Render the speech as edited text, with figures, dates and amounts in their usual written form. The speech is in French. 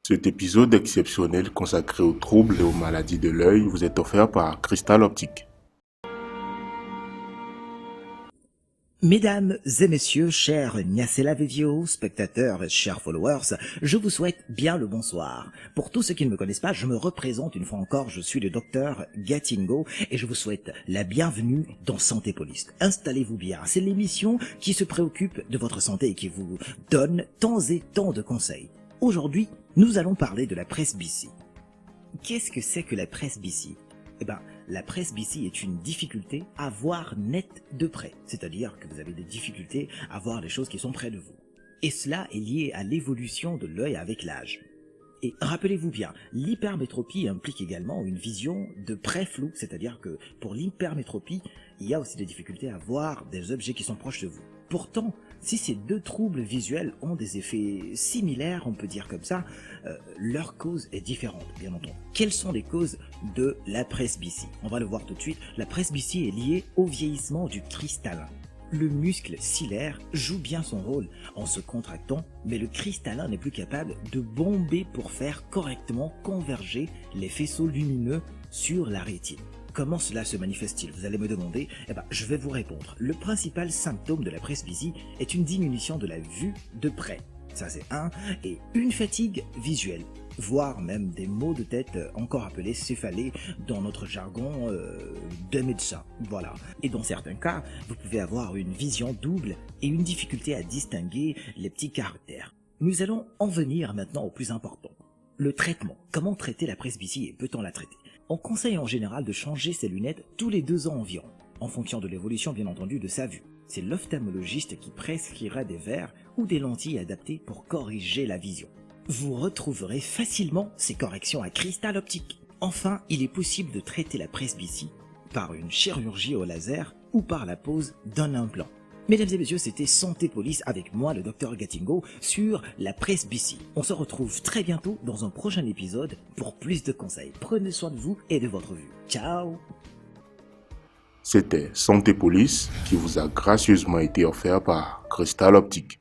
Cet épisode exceptionnel consacré aux troubles et aux maladies de l'œil vous est offert par Cristal Optique. Mesdames et messieurs, chers Niacella Vivio, spectateurs et chers followers, je vous souhaite bien le bonsoir. Pour tous ceux qui ne me connaissent pas, je me représente une fois encore, je suis le docteur Gatingo et je vous souhaite la bienvenue dans Santé Police. Installez-vous bien, c'est l'émission qui se préoccupe de votre santé et qui vous donne tant et tant de conseils. Aujourd'hui, nous allons parler de la presbytie. Qu'est-ce que c'est que la presbytie ? La presbytie est une difficulté à voir net de près, c'est-à-dire que vous avez des difficultés à voir les choses qui sont près de vous. Et cela est lié à l'évolution de l'œil avec l'âge. Et rappelez-vous bien, l'hypermétropie implique également une vision de près floue, c'est-à-dire que pour l'hypermétropie, il y a aussi des difficultés à voir des objets qui sont proches de vous. Pourtant, si ces deux troubles visuels ont des effets similaires, on peut dire comme ça, leur cause est différente, bien entendu. Quelles sont les causes de la presbytie ? On va le voir tout de suite. La presbytie est liée au vieillissement du cristallin. Le muscle cilaire joue bien son rôle en se contractant, mais le cristallin n'est plus capable de bomber pour faire correctement converger les faisceaux lumineux sur la rétine. Comment cela se manifeste-t-il ? Vous allez me demander. Je vais vous répondre. Le principal symptôme de la presbytie est une diminution de la vue de près. Ça c'est un. Et une fatigue visuelle, voire même des maux de tête encore appelés céphalées dans notre jargon de médecin. Voilà. Et dans certains cas, vous pouvez avoir une vision double et une difficulté à distinguer les petits caractères. Nous allons en venir maintenant au plus important. Le traitement. Comment traiter la presbytie et peut-on la traiter ? On conseille en général de changer ses lunettes tous les 2 ans environ, en fonction de l'évolution bien entendu de sa vue. C'est l'ophtalmologiste qui prescrira des verres ou des lentilles adaptées pour corriger la vision. Vous retrouverez facilement ces corrections à Cristal Optique. Enfin, il est possible de traiter la presbytie par une chirurgie au laser ou par la pose d'un implant. Mesdames et messieurs, c'était Santé Police avec moi, le docteur Gatingo, sur la presbytie. On se retrouve très bientôt dans un prochain épisode pour plus de conseils. Prenez soin de vous et de votre vue. Ciao! C'était Santé Police qui vous a gracieusement été offert par Cristal Optique.